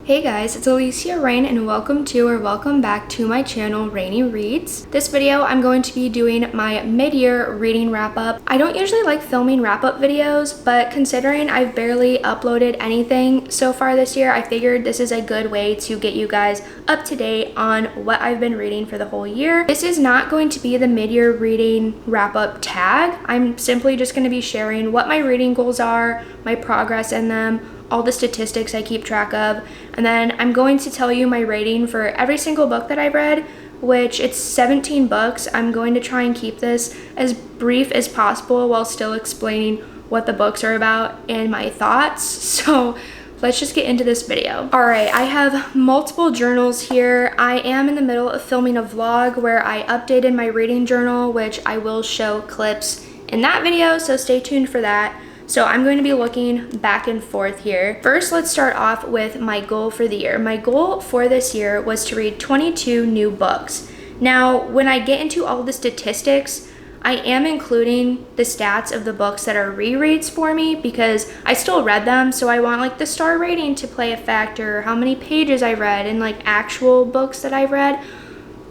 Hey guys, it's Alicia Rain and welcome back to my channel, Rainy Reads. This video, I'm going to be doing my mid-year reading wrap-up. I don't usually like filming wrap-up videos, but considering I've barely uploaded anything so far this year, I figured this is a good way to get you guys up to date on what I've been reading for the whole year. This is not going to be the mid-year reading wrap-up tag. I'm simply just going to be sharing what my reading goals are, my progress in them, all the statistics I keep track of, and then I'm going to tell you my rating for every single book that I've read, which it's 17 books. I'm going to try and keep this as brief as possible while still explaining what the books are about and my thoughts. So let's just get into this video. All right, I have multiple journals here. I am in the middle of filming a vlog where I updated my reading journal, which I will show clips in that video, so stay tuned for that. So I'm going to be looking back and forth here. First, let's start off with my goal for the year. My goal for this year was to read 22 new books. Now, when I get into all the statistics, I am including the stats of the books that are rereads for me because I still read them, so I want like the star rating to play a factor, how many pages I read, and like actual books that I've read.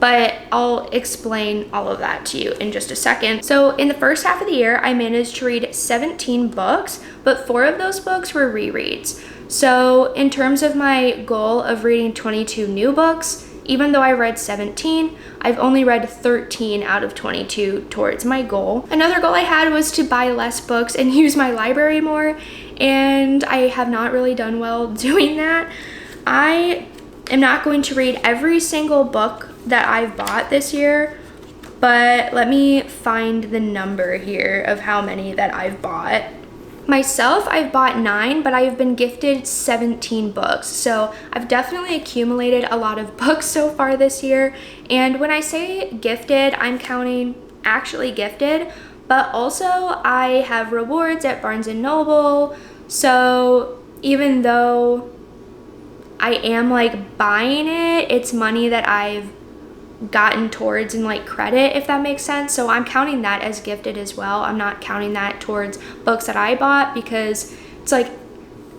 But I'll explain all of that to you in just a second. So in the first half of the year, I managed to read 17 books, but 4 of those books were rereads. So in terms of my goal of reading 22 new books, even though I read 17, I've only read 13 out of 22 towards my goal. Another goal I had was to buy less books and use my library more, and I have not really done well doing that. I am not going to read every single book that I've bought this year, but let me find the number here of how many that I've bought. Myself, I've bought 9, but I've been gifted 17 books. So I've definitely accumulated a lot of books so far this year. And when I say gifted, I'm counting actually gifted, but also I have rewards at Barnes & Noble. So even though I am like buying it, it's money that I've gotten towards in like credit, if that makes sense. So I'm counting that as gifted as well. I'm not counting that towards books that I bought because it's like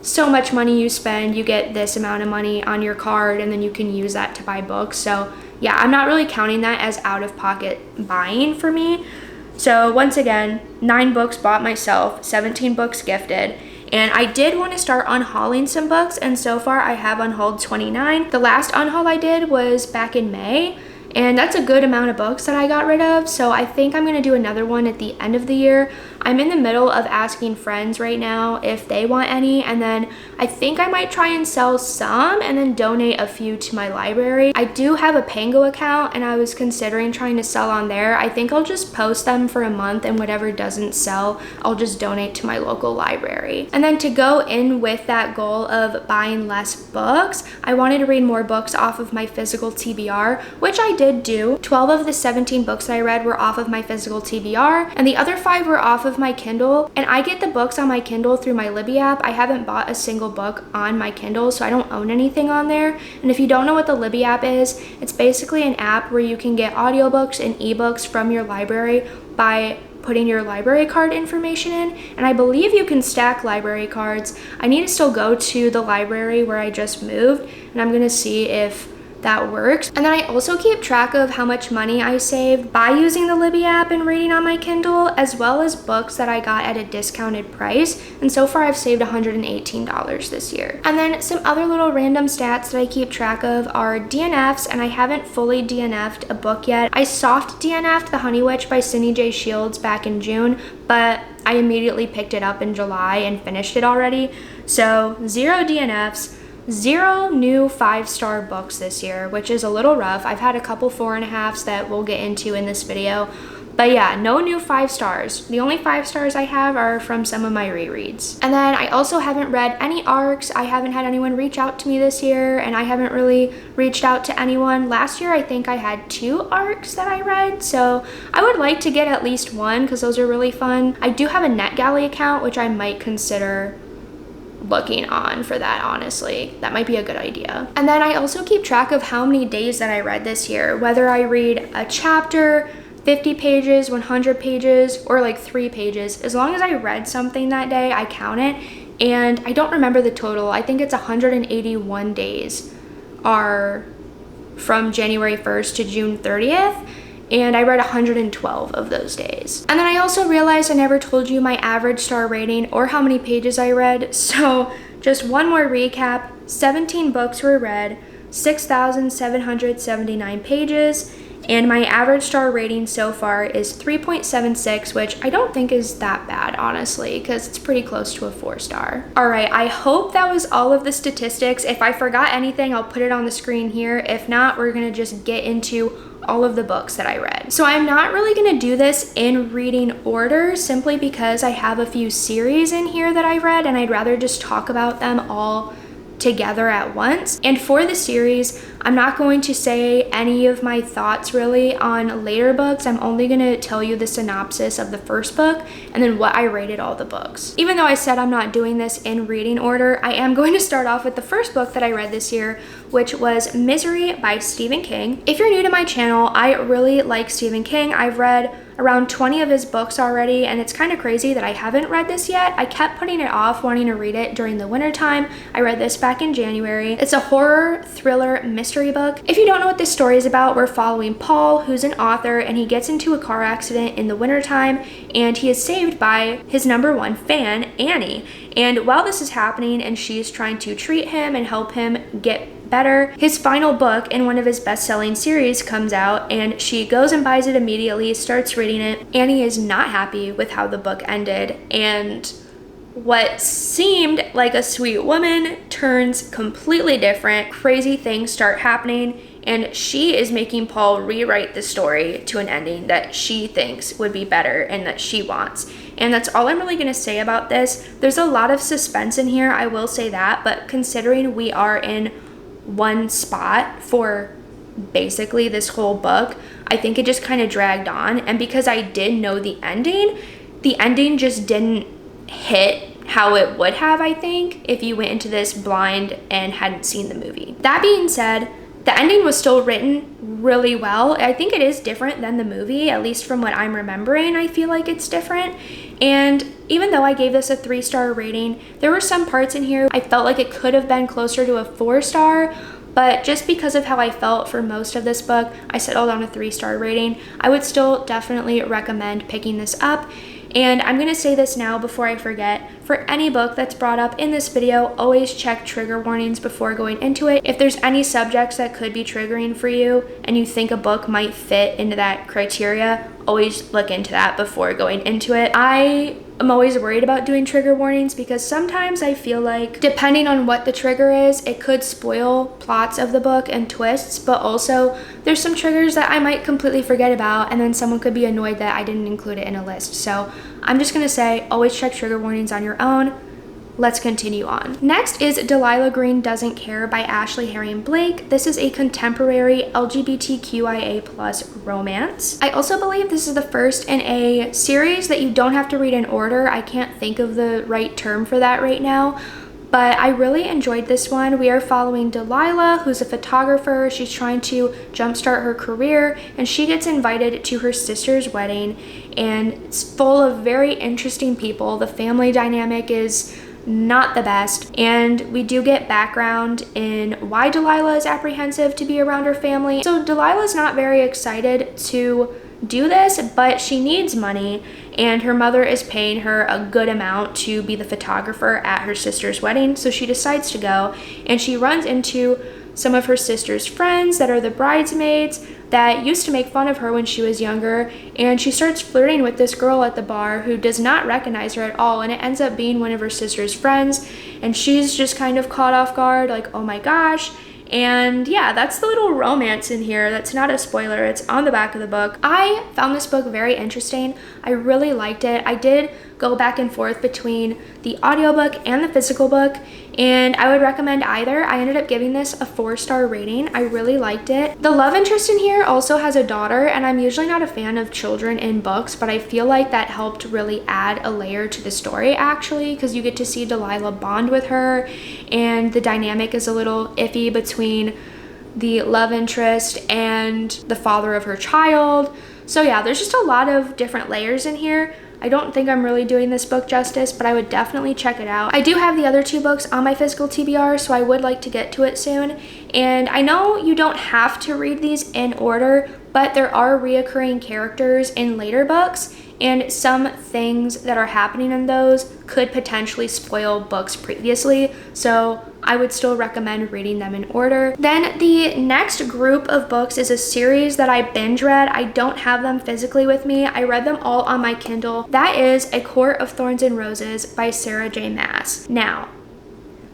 so much money you spend, you get this amount of money on your card and then you can use that to buy books. So yeah, I'm not really counting that as out-of-pocket buying for me. So once again, 9 books bought myself, 17 books gifted. And I did want to start unhauling some books, and so far I have unhauled 29. The last unhaul I did was back in May, and that's a good amount of books that I got rid of, so I think I'm going to do another one at the end of the year. I'm in the middle of asking friends right now if they want any, and then I think I might try and sell some and then donate a few to my library. I do have a Pango account, and I was considering trying to sell on there. I think I'll just post them for a month, and whatever doesn't sell, I'll just donate to my local library. And then to go in with that goal of buying less books, I wanted to read more books off of my physical TBR, which I did do. 12 of the 17 books that I read were off of my physical TBR, and the other 5 were off of my Kindle. And I get the books on my Kindle through my Libby app. I haven't bought a single book on my Kindle, so I don't own anything on there. And if you don't know what the Libby app is, it's basically an app where you can get audiobooks and ebooks from your library by putting your library card information in, and I believe you can stack library cards. I need to still go to the library where I just moved, and I'm gonna see if that works. And then I also keep track of how much money I saved by using the Libby app and reading on my Kindle, as well as books that I got at a discounted price. And so far I've saved $118 this year. And then some other little random stats that I keep track of are DNFs, and I haven't fully DNF'd a book yet. I soft DNF'd The Honey Witch by Cindy J. Shields back in June, but I immediately picked it up in July and finished it already. So 0 DNFs. 0 new 5-star books this year, which is a little rough. I've had a couple 4.5s that we'll get into in this video, but yeah, no new 5 stars. The only 5 stars I have are from some of my rereads. And then I also haven't read any ARCs. I haven't had anyone reach out to me this year, and I haven't really reached out to anyone. Last year, I think I had 2 ARCs that I read, so I would like to get at least 1 because those are really fun. I do have a NetGalley account, which I might consider looking on for that, honestly. That might be a good idea. And then I also keep track of how many days that I read this year, whether I read a chapter, 50 pages, 100 pages, or like 3 pages. As long as I read something that day, I count it. and I don't remember the total. I think it's 181 days are from January 1st to June 30th. And I read 112 of those days. And then I also realized I never told you my average star rating or how many pages I read. So just one more recap: 17 books were read, 6,779 pages, and my average star rating so far is 3.76, which I don't think is that bad, honestly, because it's pretty close to a 4-star. All right, I hope that was all of the statistics. If I forgot anything, I'll put it on the screen here. If not, we're gonna just get into all of the books that I read. So I'm not really gonna do this in reading order, simply because I have a few series in here that I read and I'd rather just talk about them all together at once. And for the series, I'm not going to say any of my thoughts really on later books. I'm only going to tell you the synopsis of the first book and then what I rated all the books. Even though I said I'm not doing this in reading order, I am going to start off with the first book that I read this year, which was Misery by Stephen King. If you're new to my channel, I really like Stephen King. I've read around 20 of his books already, and it's kind of crazy that I haven't read this yet. I kept putting it off, wanting to read it during the winter time. I read this back in January. It's a horror thriller mystery book. If you don't know what this story is about, we're following Paul, who's an author, and he gets into a car accident in the wintertime, and he is saved by his #1 fan, Annie. And while this is happening and she's trying to treat him and help him get better, his final book in one of his best-selling series comes out, and she goes and buys it immediately, starts reading it. Annie is not happy with how the book ended, and what seemed like a sweet woman turns completely different. Crazy things start happening, and she is making Paul rewrite the story to an ending that she thinks would be better and that she wants. And that's all I'm really going to say about this. There's a lot of suspense in here, I will say that, but considering we are in one spot for basically this whole book, I think it just kind of dragged on. And because I did know the ending just didn't hit how it would have, I think, if you went into this blind and hadn't seen the movie. That being said, the ending was still written really well. I think it is different than the movie, at least from what I'm remembering. I feel like it's different. And even though I gave this a 3-star rating, there were some parts in here I felt like it could have been closer to a 4-star, but just because of how I felt for most of this book, I settled on a 3-star rating. I would still definitely recommend picking this up. And I'm going to say this now before I forget: for any book that's brought up in this video, always check trigger warnings before going into it. If there's any subjects that could be triggering for you and you think a book might fit into that criteria, always look into that before going into it. I am always worried about doing trigger warnings because sometimes I feel like, depending on what the trigger is, it could spoil plots of the book and twists, but also there's some triggers that I might completely forget about, and then someone could be annoyed that I didn't include it in a list. So I'm just gonna say, always check trigger warnings on your own. Let's continue on. Next is Delilah Green Doesn't Care by Ashley Herring Blake. This is a contemporary LGBTQIA+ romance. I also believe this is the first in a series that you don't have to read in order. I can't think of the right term for that right now, but I really enjoyed this one. We are following Delilah, who's a photographer. She's trying to jumpstart her career, and she gets invited to her sister's wedding, and it's full of very interesting people. The family dynamic is not the best, and we do get background in why Delilah is apprehensive to be around her family. So Delilah's not very excited to do this, but she needs money, and her mother is paying her a good amount to be the photographer at her sister's wedding. So she decides to go, and she runs into some of her sister's friends that are the bridesmaids that used to make fun of her when she was younger, and she starts flirting with this girl at the bar who does not recognize her at all, and it ends up being one of her sister's friends, and she's just kind of caught off guard, like, oh my gosh. And yeah, that's the little romance in here. That's not a spoiler, it's on the back of the book. I found this book very interesting. I really liked it. I did go back and forth between the audiobook and the physical book, and I would recommend either. I ended up giving this a 4-star rating. I really liked it. The love interest in here also has a daughter, and I'm usually not a fan of children in books, but I feel like that helped really add a layer to the story, actually, because you get to see Delilah bond with her, and the dynamic is a little iffy between the love interest and the father of her child. So yeah, there's just a lot of different layers in here. I don't think I'm really doing this book justice, but I would definitely check it out. I do have the other 2 books on my physical TBR, so I would like to get to it soon. And I know you don't have to read these in order, but there are reoccurring characters in later books, and some things that are happening in those could potentially spoil books previously, so I would still recommend reading them in order. Then the next group of books is a series that I binge read. I don't have them physically with me. I read them all on my Kindle. That is A Court of Thorns and Roses by Sarah J. Maas. Now,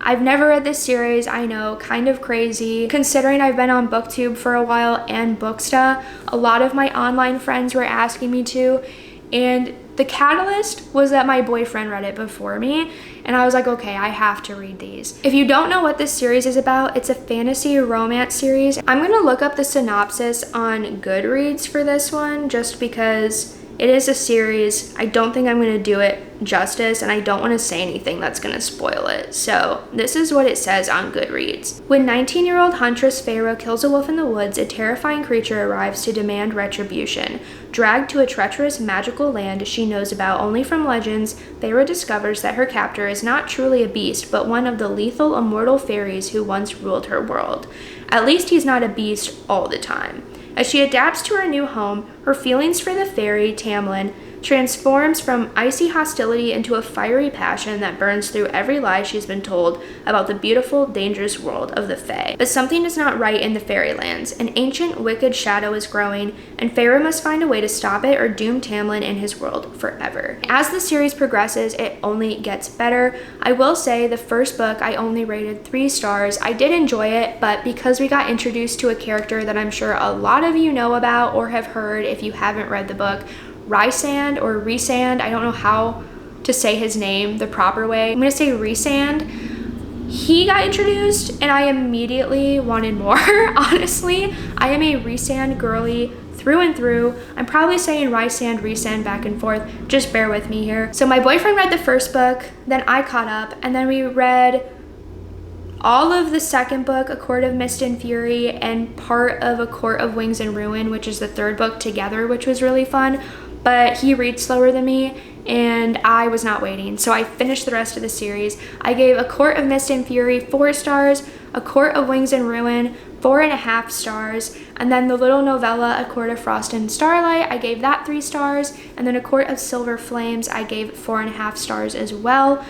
I've never read this series, I know, kind of crazy. Considering I've been on BookTube for a while and Booksta, a lot of my online friends were asking me to, and the catalyst was that my boyfriend read it before me, and I was like, okay, I have to read these. If you don't know what this series is about, it's a fantasy romance series. I'm gonna look up the synopsis on Goodreads for this one, just because it is a series. I don't think I'm gonna do it justice, and I don't want to say anything that's gonna spoil it. So this is what it says on Goodreads. When 19-year-old huntress Pharaoh kills a wolf in the woods, a terrifying creature arrives to demand retribution. Dragged to a treacherous magical land she knows about only from legends, Pharaoh discovers that her captor is not truly a beast, but one of the lethal immortal fairies who once ruled her world. At least he's not a beast all the time. As she adapts to her new home, her feelings for the fairy, Tamlin, transforms from icy hostility into a fiery passion that burns through every lie she's been told about the beautiful, dangerous world of the Fae. But something is not right in the fairylands. An ancient, wicked shadow is growing, and Pharaoh must find a way to stop it or doom Tamlin and his world forever. As the series progresses, it only gets better. I will say the first book I only rated 3 stars. I did enjoy it, but because we got introduced to a character that I'm sure a lot of you know about or have heard if you haven't read the book, Rhysand or Rhysand, I don't know how to say his name the proper way. I'm gonna say Rhysand. He got introduced and I immediately wanted more, honestly. I am a Rhysand girly through and through. I'm probably saying Rhysand back and forth. Just bear with me here. So my boyfriend read the first book, then I caught up, and then we read all of the second book, A Court of Mist and Fury, and part of A Court of Wings and Ruin, which is the third book, together, which was really fun. But he reads slower than me, and I was not waiting, so I finished the rest of the series. I gave A Court of Mist and Fury 4 stars, A Court of Wings and Ruin 4.5 stars, and then the little novella A Court of Frost and Starlight, I gave that 3 stars, and then A Court of Silver Flames I gave 4.5 stars as well.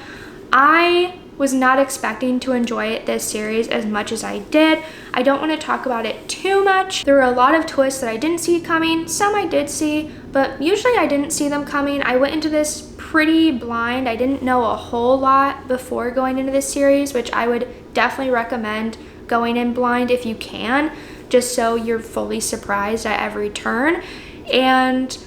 I was not expecting to enjoy this series as much as I did. I don't want to talk about it too much. There were a lot of twists that I didn't see coming. Some I did see, but usually I didn't see them coming. I went into this pretty blind. I didn't know a whole lot before going into this series, which I would definitely recommend going in blind if you can, just so you're fully surprised at every turn. And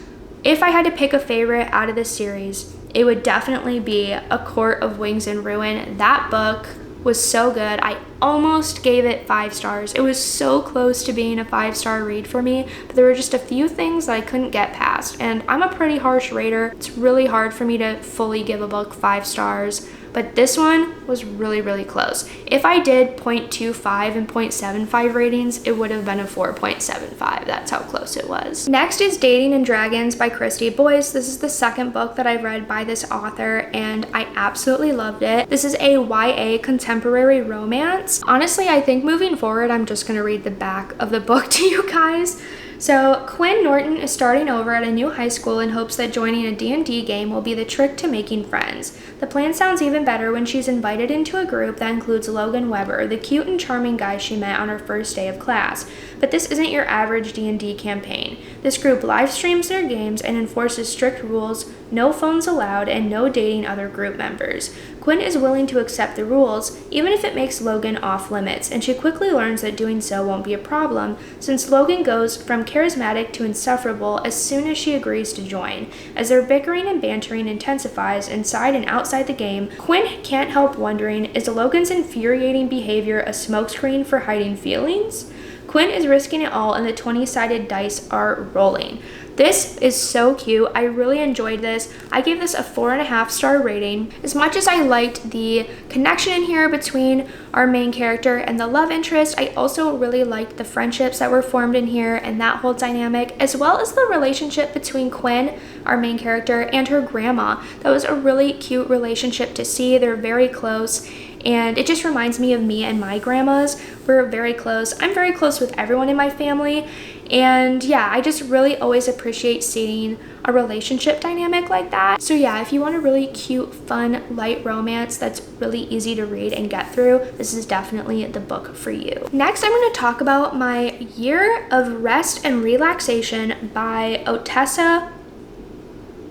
if I had to pick a favorite out of this series, it would definitely be A Court of Wings and Ruin. That book was so good. I almost gave it 5 stars. It was so close to being a 5-star read for me, but there were just a few things that I couldn't get past. And I'm a pretty harsh rater. It's really hard for me to fully give a book 5 stars, but this one was really, really close. If I did 0.25 and 0.75 ratings, it would have been a 4.75. That's how close it was. Next is Dating and Dragons by Christy Boyce. This is the second book that I've read by this author, and I absolutely loved it. This is a YA contemporary romance. Honestly, I think moving forward, I'm just gonna read the back of the book to you guys. So Quinn Norton is starting over at a new high school in hopes that joining a D&D game will be the trick to making friends. The plan sounds even better when she's invited into a group that includes Logan Weber, the cute and charming guy she met on her first day of class. But this isn't your average D&D campaign. This group live streams their games and enforces strict rules, no phones allowed, and no dating other group members. Quinn is willing to accept the rules, even if it makes Logan off limits, and she quickly learns that doing so won't be a problem, since Logan goes from charismatic to insufferable as soon as she agrees to join. As their bickering and bantering intensifies inside and outside the game, Quinn can't help wondering, is Logan's infuriating behavior a smokescreen for hiding feelings? Quinn is risking it all and the 20-sided dice are rolling. This is so cute. I really enjoyed this. I gave this a 4.5-star rating. As much as I liked the connection in here between our main character and the love interest, I also really liked the friendships that were formed in here and that whole dynamic, as well as the relationship between Quinn, our main character, and her grandma. That was a really cute relationship to see. They're very close, and it just reminds me of me and my grandmas. We're very close. I'm very close with everyone in my family, and yeah, I just really always appreciate seeing a relationship dynamic like that. So yeah, if you want a really cute, fun, light romance that's really easy to read and get through, this is definitely the book for you. Next, I'm going to talk about My Year of Rest and Relaxation by 𝒂𝒕𝒄𝒉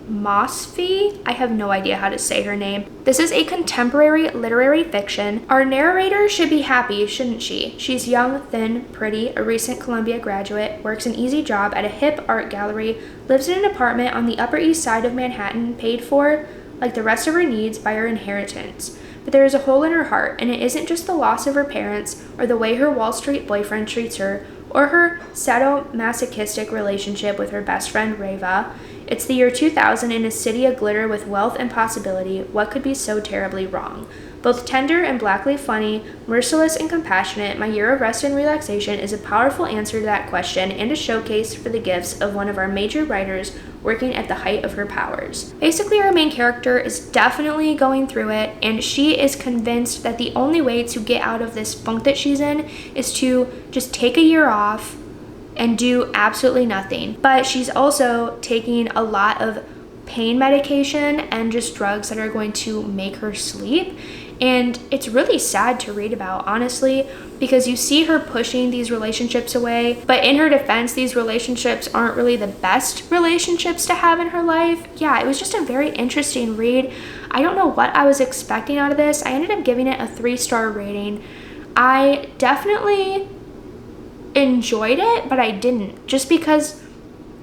𝒆𝒙𝒕. I have no idea how to say her name. This is a contemporary literary fiction. Our narrator should be happy, shouldn't she? She's young, thin, pretty, a recent Columbia graduate, works an easy job at a hip art gallery, lives in an apartment on the Upper East Side of Manhattan, paid for, like the rest of her needs, by her inheritance. But there is a hole in her heart, and it isn't just the loss of her parents, or the way her Wall Street boyfriend treats her, or her sadomasochistic relationship with her best friend Reva. It's the year 2000 in a city aglitter with wealth and possibility. What could be so terribly wrong? Both tender and blackly funny, merciless and compassionate, My Year of Rest and Relaxation is a powerful answer to that question and a showcase for the gifts of one of our major writers working at the height of her powers. Basically, our main character is definitely going through it, and she is convinced that the only way to get out of this funk that she's in is to just take a year off and do absolutely nothing. But she's also taking a lot of pain medication and just drugs that are going to make her sleep. And it's really sad to read about, honestly, because you see her pushing these relationships away. But in her defense, these relationships aren't really the best relationships to have in her life. Yeah, it was just a very interesting read. I don't know what I was expecting out of this. I ended up giving it a 3-star rating. I definitely enjoyed it, but I didn't, just because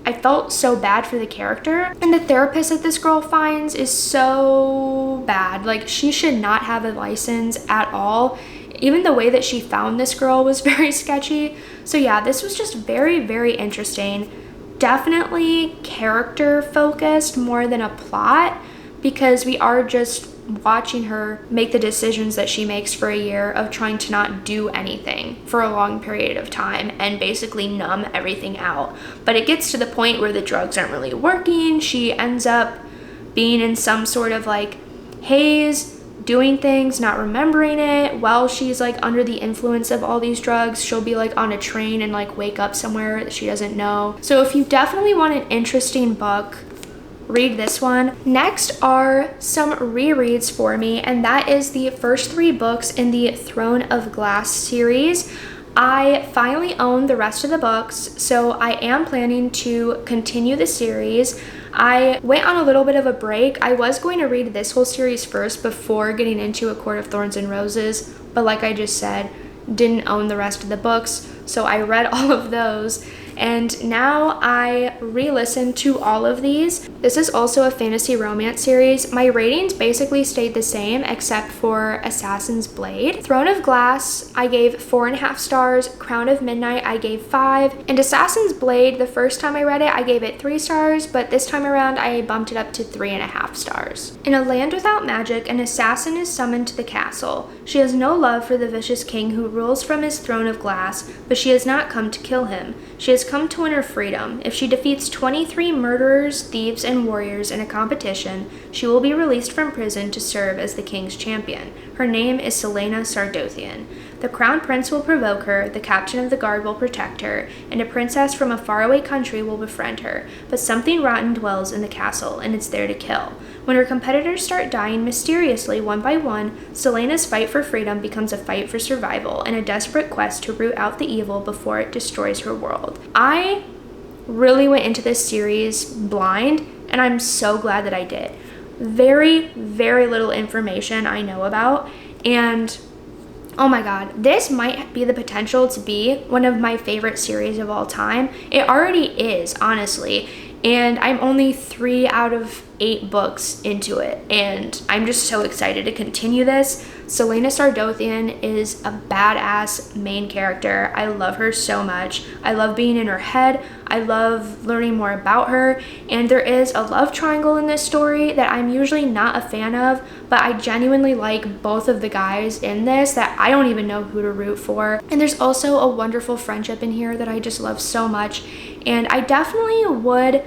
I felt so bad for the character. And the therapist that this girl finds is so bad. Like, she should not have a license at all. Even the way that she found this girl was very sketchy. So yeah, this was just very, very interesting. Definitely character focused more than a plot, because we are just watching her make the decisions that she makes for a year of trying to not do anything for a long period of time and basically numb everything out. But it gets to the point where the drugs aren't really working. She ends up being in some sort of like haze, doing things, not remembering it. While she's like under the influence of all these drugs, she'll be like on a train and like wake up somewhere that she doesn't know. So if you definitely want an interesting book, read this one. Next are some rereads for me, and that is the first 3 books in the Throne of Glass series. I finally own the rest of the books, so I am planning to continue the series. I went on a little bit of a break. I was going to read this whole series first before getting into A Court of Thorns and Roses, but like I just said, didn't own the rest of the books, so I read all of those. And now I re-listened to all of these. This is also a fantasy romance series. My ratings basically stayed the same except for Assassin's Blade. Throne of Glass, I gave 4.5 stars. Crown of Midnight, I gave 5. And Assassin's Blade, the first time I read it, I gave it 3 stars, but this time around I bumped it up to 3.5 stars. In a land without magic, an assassin is summoned to the castle. She has no love for the vicious king who rules from his throne of glass, but she has not come to kill him. She has come to win her freedom. If she defeats 23 murderers, thieves, and warriors in a competition, she will be released from prison to serve as the king's champion. Her name is Celaena Sardothien. The crown prince will provoke her, the captain of the guard will protect her, and a princess from a faraway country will befriend her. But something rotten dwells in the castle, and it's there to kill. When her competitors start dying mysteriously one by one, Celaena's fight for freedom becomes a fight for survival and a desperate quest to root out the evil before it destroys her world. I really went into this series blind, and I'm so glad that I did. Very, very little information I know about, and oh my god, this might be the potential to be one of my favorite series of all time. It already is, honestly, and I'm only 3 out of 8 books into it, and I'm just so excited to continue this. Selena Sardothian is a badass main character. I love her so much. I love being in her head. I love learning more about her. And there is a love triangle in this story that I'm usually not a fan of, but I genuinely like both of the guys in this that I don't even know who to root for. And there's also a wonderful friendship in here that I just love so much. And I definitely would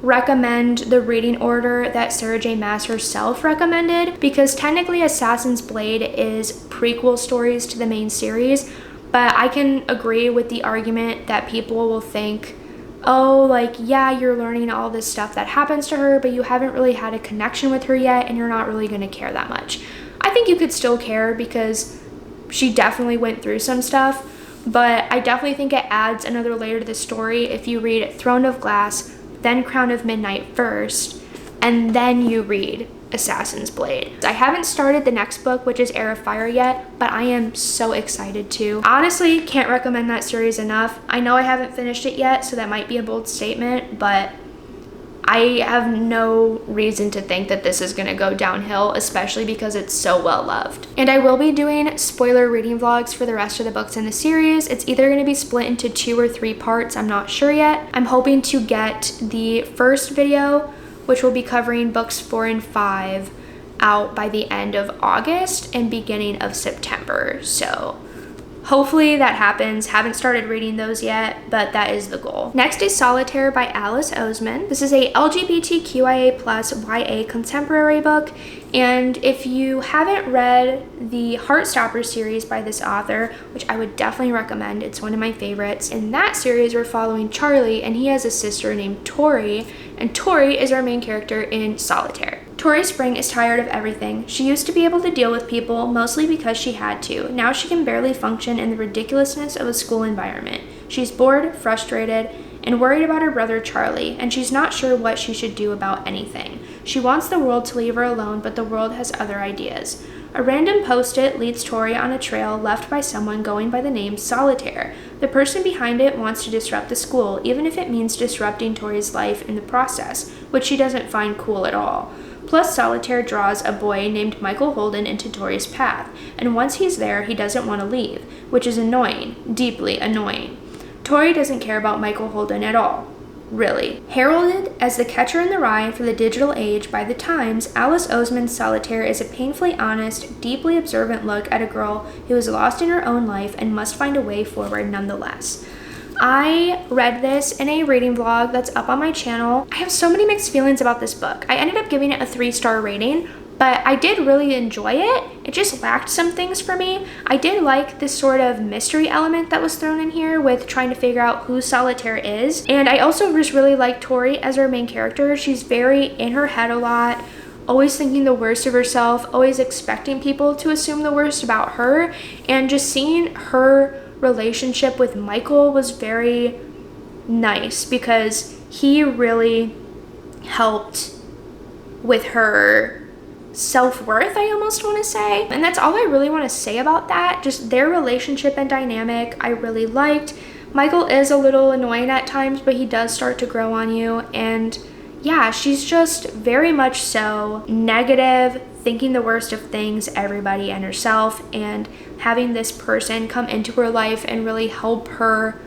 recommend the reading order that Sarah J Maas herself recommended, because technically Assassin's Blade is prequel stories to the main series, but I can agree with the argument that people will think, oh, like, yeah, you're learning all this stuff that happens to her, but you haven't really had a connection with her yet, and you're not really going to care that much. I think you could still care because she definitely went through some stuff, but I definitely think it adds another layer to the story if you read Throne of Glass, then Crown of Midnight first, and then you read Assassin's Blade. I haven't started the next book, which is Heir of Fire, yet, but I am so excited to. Honestly, can't recommend that series enough. I know I haven't finished it yet, so that might be a bold statement, but I have no reason to think that this is gonna go downhill, especially because it's so well loved. And I will be doing spoiler reading vlogs for the rest of the books in the series. It's either gonna be split into 2 or 3 parts, I'm not sure yet. I'm hoping to get the first video, which will be covering books 4 and 5, out by the end of August and beginning of September. So hopefully that happens. Haven't started reading those yet, but that is the goal. Next is Solitaire by Alice Oseman. This is a LGBTQIA+ YA contemporary book, and if you haven't read the Heartstopper series by this author, which I would definitely recommend, it's one of my favorites. In that series, we're following Charlie, and he has a sister named Tori, and Tori is our main character in Solitaire. Tori Spring is tired of everything. She used to be able to deal with people mostly because she had to. Now she can barely function in the ridiculousness of a school environment. She's bored, frustrated, and worried about her brother Charlie, and she's not sure what she should do about anything. She wants the world to leave her alone, but the world has other ideas. A random post-it leads Tori on a trail left by someone going by the name Solitaire. The person behind it wants to disrupt the school, even if it means disrupting Tori's life in the process, which she doesn't find cool at all. Plus, Solitaire draws a boy named Michael Holden into Tori's path, and once he's there, he doesn't want to leave, which is annoying, deeply annoying. Tori doesn't care about Michael Holden at all, really. Heralded as the catcher in the rye for the digital age by the Times, Alice Oseman's Solitaire is a painfully honest, deeply observant look at a girl who is lost in her own life and must find a way forward nonetheless. I read this in a reading vlog that's up on my channel. I have so many mixed feelings about this book. I ended up giving it a 3-star rating, but I did really enjoy it. It just lacked some things for me. I did like this sort of mystery element that was thrown in here with trying to figure out who Solitaire is. And I also just really like Tori as her main character. She's very in her head a lot, always thinking the worst of herself, always expecting people to assume the worst about her. And just seeing her relationship with Michael was very nice because he really helped with her self-worth, I almost want to say. And that's all I really want to say about that. Just their relationship and dynamic I really liked. Michael is a little annoying at times, but he does start to grow on you. And yeah, she's just very much so negative, thinking the worst of things, everybody, and herself, and having this person come into her life and really help her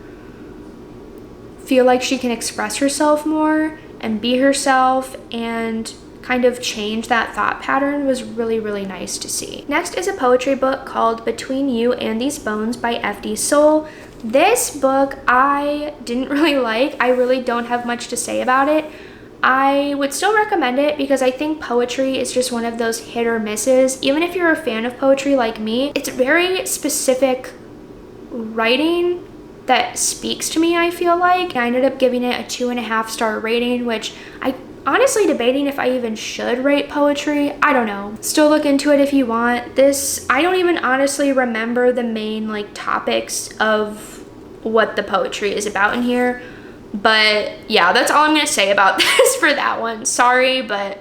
feel like she can express herself more and be herself and kind of change that thought pattern was really, really nice to see. Next is a poetry book called Between You and These Bones by F.D. Soul. This book I didn't really like. I really don't have much to say about it. I would still recommend it because I think poetry is just one of those hit or misses. Even if you're a fan of poetry like me, it's very specific writing that speaks to me, I feel like. I ended up giving it a 2.5-star rating, which I honestly debating if I even should rate poetry. I don't know. Still look into it if you want. This, I don't even honestly remember the main topics of what the poetry is about in here. But yeah, that's all I'm gonna say about this for that one. Sorry, but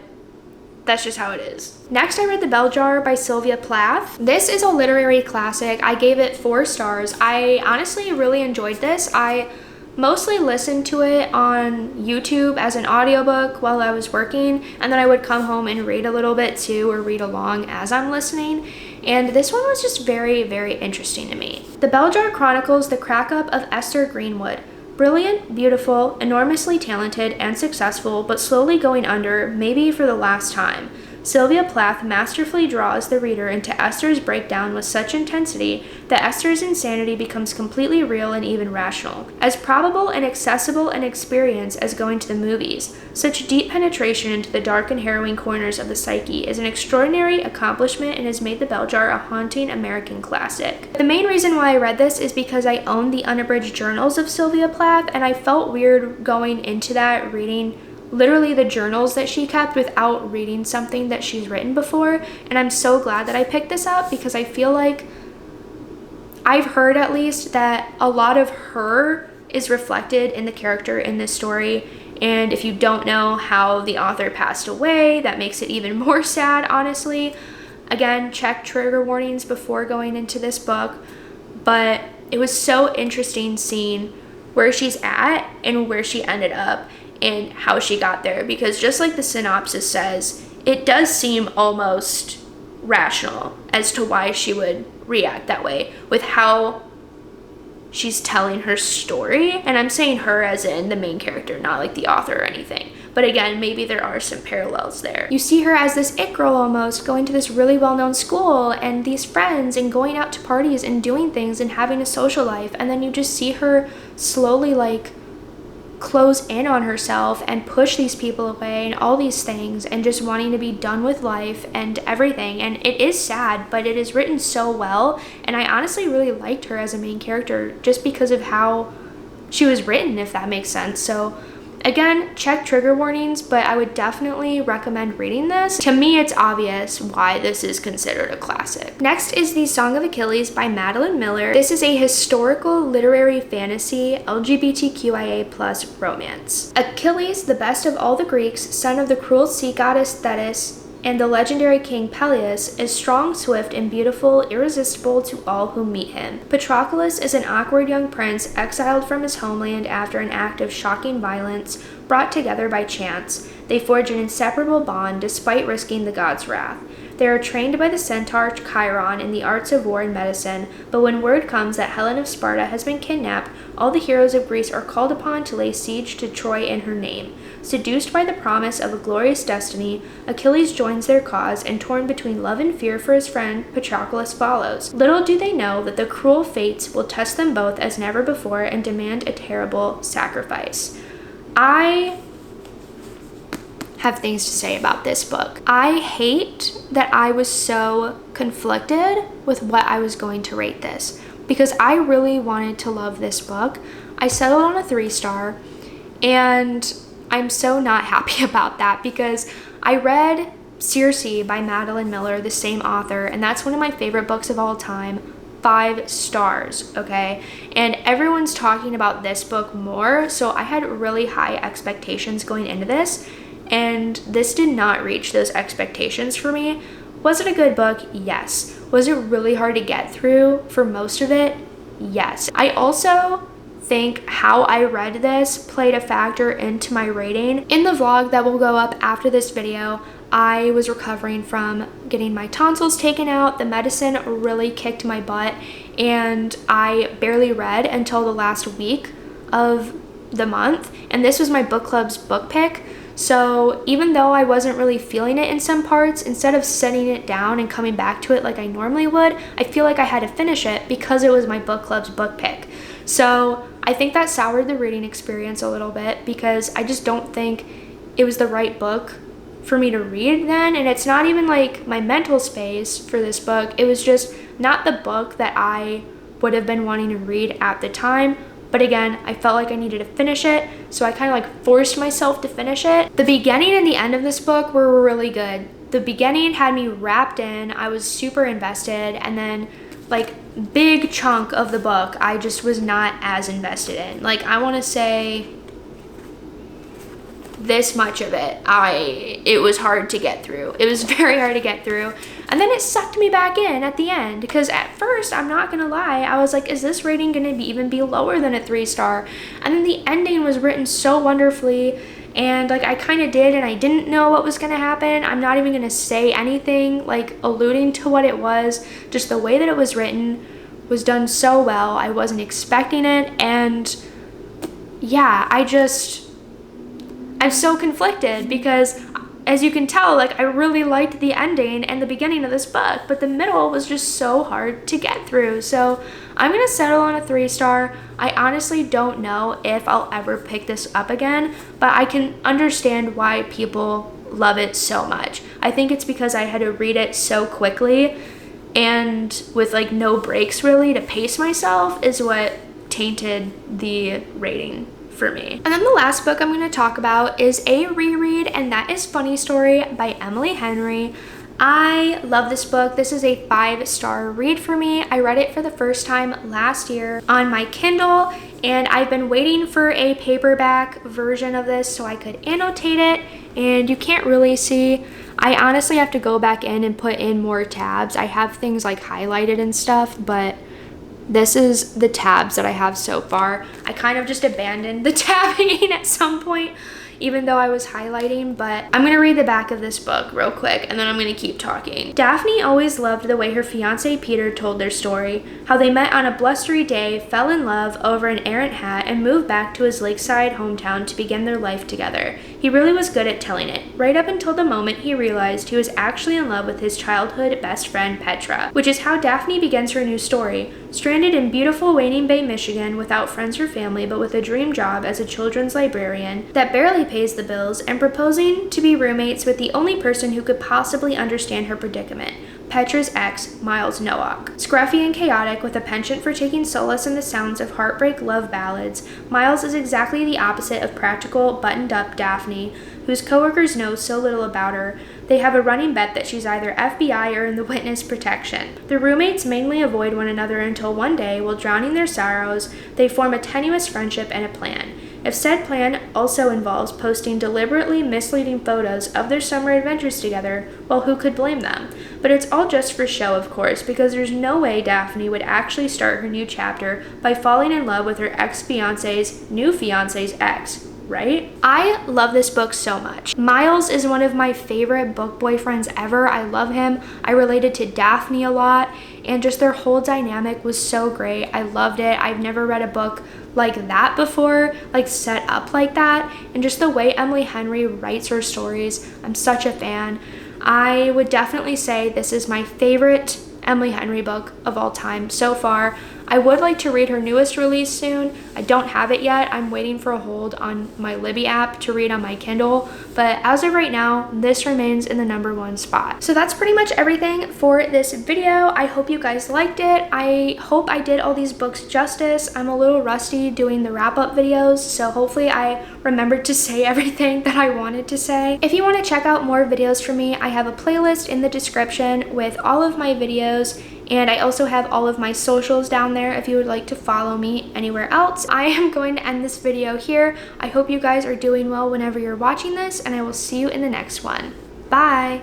that's just how it is. Next, I read The Bell Jar by Sylvia Plath. This is a literary classic. I gave it 4 stars. I honestly really enjoyed this. I mostly listened to it on YouTube as an audiobook while I was working, and then I would come home and read a little bit too, or read along as I'm listening. and this one was just very, very interesting to me. The Bell Jar chronicles the crack up of Esther Greenwood. Brilliant, beautiful, enormously talented, and successful, but slowly going under, maybe for the last time. Sylvia Plath masterfully draws the reader into Esther's breakdown with such intensity that Esther's insanity becomes completely real and even rational. As probable and accessible an experience as going to the movies, such deep penetration into the dark and harrowing corners of the psyche is an extraordinary accomplishment and has made The Bell Jar a haunting American classic. The main reason why I read this is because I own the unabridged journals of Sylvia Plath, and I felt weird going into that reading literally the journals that she kept without reading something that she's written before. And I'm so glad that I picked this up because I feel like I've heard at least that a lot of her is reflected in the character in this story. And if you don't know how the author passed away, that makes it even more sad, honestly. Again, check trigger warnings before going into this book. But it was so interesting seeing where she's at and where she ended up and how she got there, because just like the synopsis says, it does seem almost rational as to why she would react that way with how she's telling her story. And I'm saying her as in the main character, not like the author or anything. But again, maybe there are some parallels there. You see her as this it girl almost, going to this really well-known school and these friends and going out to parties and doing things and having a social life. And then you just see her slowly like close in on herself and push these people away and all these things and just wanting to be done with life and everything. And it is sad, but it is written so well. And I honestly really liked her as a main character just because of how she was written, if that makes sense. So again, check trigger warnings, but I would definitely recommend reading this. To me, it's obvious why this is considered a classic. Next is The Song of Achilles by Madeline Miller. This is a historical literary fantasy LGBTQIA+ romance. Achilles, the best of all the Greeks, son of the cruel sea goddess Thetis and the legendary king Peleus, is strong, swift, and beautiful, irresistible to all who meet him. Patroclus is an awkward young prince exiled from his homeland after an act of shocking violence brought together by chance. They forge an inseparable bond despite risking the god's wrath. They are trained by the centaur Chiron in the arts of war and medicine, but when word comes that Helen of Sparta has been kidnapped, all the heroes of Greece are called upon to lay siege to Troy in her name. Seduced by the promise of a glorious destiny, Achilles joins their cause, and torn between love and fear for his friend, Patroclus follows. Little do they know that the cruel fates will test them both as never before and demand a terrible sacrifice. I have things to say about this book. I hate that I was so conflicted with what I was going to rate this because I really wanted to love this book. I settled on a 3-star, and I'm so not happy about that because I read Circe by Madeline Miller, the same author, and that's one of my favorite books of all time. 5 stars, okay? And everyone's talking about this book more, so I had really high expectations going into this, and this did not reach those expectations for me. Was it a good book? Yes. Was it really hard to get through for most of it? Yes. I also think how I read this played a factor into my rating. In the vlog that will go up after this video, I was recovering from getting my tonsils taken out. The medicine really kicked my butt, and I barely read until the last week of the month, and this was my book club's book pick. So even though I wasn't really feeling it in some parts, instead of setting it down and coming back to it like I normally would, I feel like I had to finish it because it was my book club's book pick. So I think that soured the reading experience a little bit because I just don't think it was the right book for me to read then. And it's not even like my mental space for this book. It was just not the book that I would have been wanting to read at the time. But again, I felt like I needed to finish it, so I kind of like forced myself to finish it. The beginning and the end of this book were really good. The beginning had me wrapped in, I was super invested, and then like big chunk of the book I just was not as invested in. Like I want to say this much of it, it was hard to get through. It was very hard to get through. And then it sucked me back in at the end, because at first, I'm not gonna lie, I was like, is this rating gonna even be lower than a 3-star? And then the ending was written so wonderfully, and like I kind of did, and I didn't know what was gonna happen. I'm not even gonna say anything like alluding to what it was. Just the way that it was written was done so well. I wasn't expecting it, and yeah, I'm so conflicted because, as you can tell, like I really liked the ending and the beginning of this book, but the middle was just so hard to get through. So I'm gonna settle on a 3-star. I honestly don't know if I'll ever pick this up again, but I can understand why people love it so much. I think it's because I had to read it so quickly and with like no breaks really to pace myself is what tainted the rating for me. And then the last book I'm going to talk about is a reread, and that is Funny Story by Emily Henry. I love this book. This is a 5-star read for me. I read it for the first time last year on my Kindle, and I've been waiting for a paperback version of this so I could annotate it, and you can't really see. I honestly have to go back in and put in more tabs. I have things like highlighted and stuff, but this is the tabs that I have so far. I kind of just abandoned the tabbing at some point, even though I was highlighting, but I'm gonna read the back of this book real quick and then I'm gonna keep talking. Daphne always loved the way her fiance Peter told their story, how they met on a blustery day, fell in love over an errant hat, and moved back to his lakeside hometown to begin their life together. He really was good at telling it, right up until the moment he realized he was actually in love with his childhood best friend Petra, which is how Daphne begins her new story. Stranded in beautiful Waning Bay, Michigan, without friends or family, but with a dream job as a children's librarian that barely pays the bills, and proposing to be roommates with the only person who could possibly understand her predicament, Petra's ex, Miles Nowak. Scruffy and chaotic, with a penchant for taking solace in the sounds of heartbreak love ballads, Miles is exactly the opposite of practical, buttoned-up Daphne, whose coworkers know so little about her. They have a running bet that she's either FBI or in the witness protection. The roommates mainly avoid one another until one day, while drowning their sorrows, they form a tenuous friendship and a plan. If said plan also involves posting deliberately misleading photos of their summer adventures together, well, who could blame them? But it's all just for show, of course, because there's no way Daphne would actually start her new chapter by falling in love with her ex-fiance's new fiance's ex, right? I love this book so much. Miles is one of my favorite book boyfriends ever. I love him. I related to Daphne a lot, and just their whole dynamic was so great. I loved it. I've never read a book like that before, like set up like that, and just the way Emily Henry writes her stories, I'm such a fan. I would definitely say this is my favorite Emily Henry book of all time so far. I would like to read her newest release soon. I don't have it yet. I'm waiting for a hold on my Libby app to read on my Kindle, but as of right now, this remains in the #1 spot. So that's pretty much everything for this video. I hope you guys liked it. I hope I did all these books justice. I'm a little rusty doing the wrap-up videos, so hopefully I remembered to say everything that I wanted to say. If you want to check out more videos from me, I have a playlist in the description with all of my videos, and I also have all of my socials down there if you would like to follow me anywhere else. I am going to end this video here. I hope you guys are doing well whenever you're watching this, and I will see you in the next one. Bye!